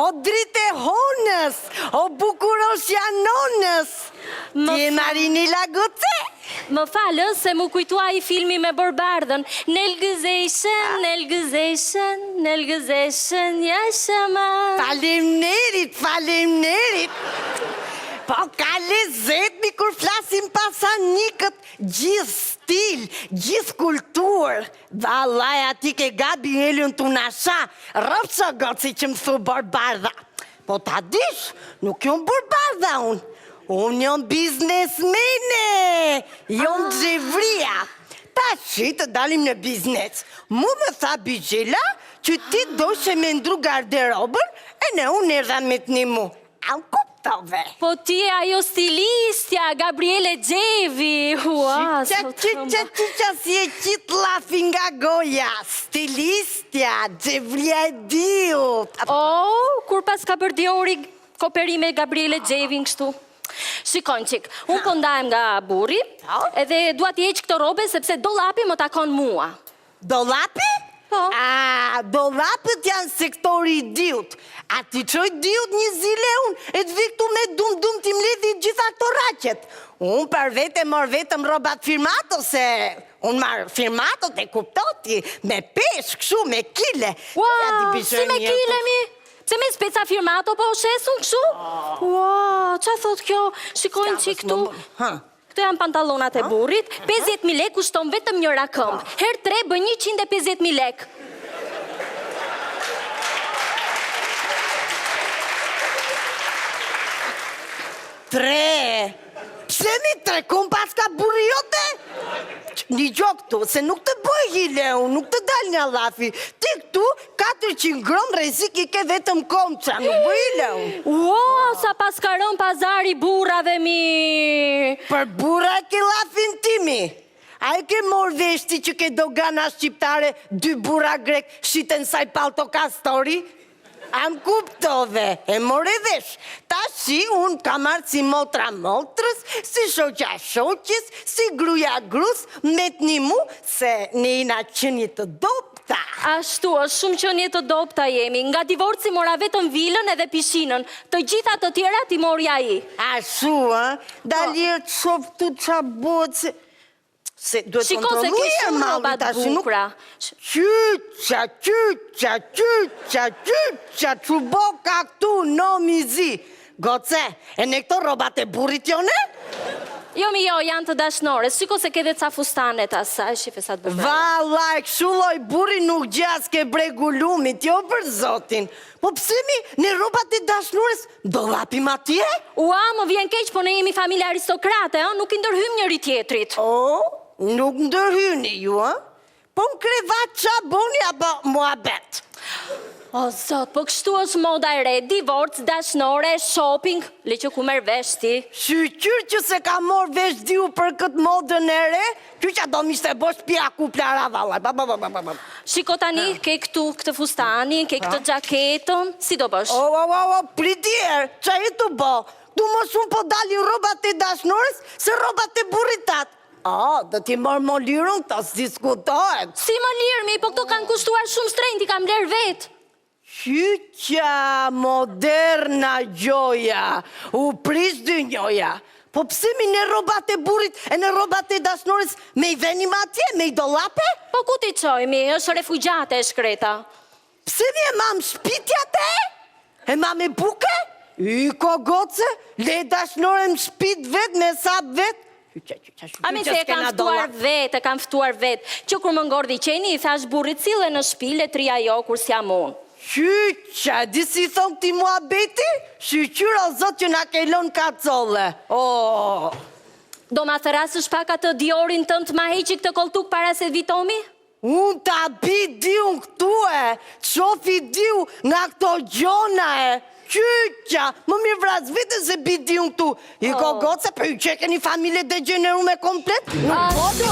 o drite honës, o bukurosja nonës. Ti e Marini Lagoce? Më falë se mu kujtua i filmi me Borbardhën. Nelgëzeshën, jashëma. Faleminderit. Po ka lezet mi kur flasim pasanikët, gjithë stil, gjithë kulturë. Vallaj ati ke gabi Elion të nasha, rëpë që goci që më thu Borbardha. Po ta dish, nuk jom Borbardha unë. Unë jom biznesmene, jom Xhevria. Ta shi të dalim në biznes. Mu më tha Bigjela që ti do që me ndru garderobën e ne unë erdha me të një mu. A më kuptove? Po ti e ajo stilistja, Gabriele Gjevi. Qiqa si e qitë lafi nga goja. Stilistja, Xhevria e diut. Kur pas ka për Diori koperime Gabriele Gjevi në kështu. Shikon qik, unë po ndajem nga burri, edhe dua t'i heq këto robe sepse dollapi më takon mua. Dollapi? Po. Dollapët janë sektori i diut. A ti qoj diut një zile unë, e të viktu me dum t'i mledhi gjitha këto raqet. Unë për vete mor vetëm robat firmato, se unë marë firmato të kuptoti, me pesh, këshu, me kile. Si me kile mi? Se me speca firmato po shesun këshu? Qa thot kjo? Shikojnë që këtu. Këtu janë pantalonat e burrit, 50.000 lek kushton vetëm njëra këmbë. Her 3 bën 150.000 lek. 3? Pse mi 3 këmbë pas ka burri jote? Një gjok këtu, se nuk të bëj hile unë, nuk të dal një lafi. Ti këtu, 400 gram rezik i ke vetëm komqa, nuk bëj hile unë. Sa pas ka rën pazari burrave mi. Për burra e ke lafin timi. A e ke mor veshti që ke dogana shqiptare, 2 burra grek, shiten saj palto kastori? A më kuptove, e more vesh. Ta shi unë ka marrë si motra motrës, si shoqa shoqës, si gruja grus, me të një mu, se ne ina qënje të dopta. Ashtu, është shumë qënje të dopta jemi. Nga divorci mora vetëm vilën edhe pishinën. Të gjitha të tjera ti morja i. Ashtu, dalje të shofë të qa botë, se duhet kontrolluja Shiko se ke shumë robat bukra. Qyqa, quboka këtu, no mizi. Goce, e në këto robat e burit jone? Jo, janë të dashnore. Shiko se ke dhe ca fustanet asaj, shife sa të bërë. Valaj, këshulloj buri nuk gjas ke bregu lumit, jo për zotin. Po pësimi, në robat e dashnores, do lapim atje? Më vjen keq, po ne jemi familje aristokrate, nuk i ndërhym njëri tjetrit. Nuk ndërhyni ju, po më krevat qa boni apo mua bet. O, zot, po kështu është moda e re, divorc, dashnore, shopping, le që ku merë vesh ti. Shqyr që se ka morë vesh diu për këtë modën e re, që do mishte bosh pja ku plara valaj. Shiko tani, ke këtu këtë fustani, ke këtë gjaketën, si do bësh? Pritjer, qa e të bo? Du më shumë po dali robat e dashnores, se robat e burritat. Do t'i marrë më lirën, ta s'diskutojt. Si më lirë, mi, po këto kanë kushtuar shumë strejnë, ti kam lerë vetë. Qyqa moderna gjoja, u prish dy njoja. Po pse mi në robat e burit e në robat e dashnores me i venim atje, me i dolape? Po ku ti qoj, mi, është refugjate e shkreta. Pse mi e mam shpitjate? E mam e buke? Ko goce, le dashnore më shpit vet, me sap vet. A me se e kam ftuar vet, që kur më ngordi qeni, i thash burrit cile në shpile, 3 ajo, kur s'jam unë. Qyqa, disi thonë ti mua beti? Shqyqyra o zot që nga kejlon ka colle. Do ma thërasësh pak atë Diorin tënë të ma heqi këtë koltuk para se vitomi? Unë ta bi diu në këtu qofi diu nga këto gjona Qyqa, më mirë vras vite se bi diu në këtu. I ko goce, për ju qeke një familje degeneru me komplet? Nuk bodo.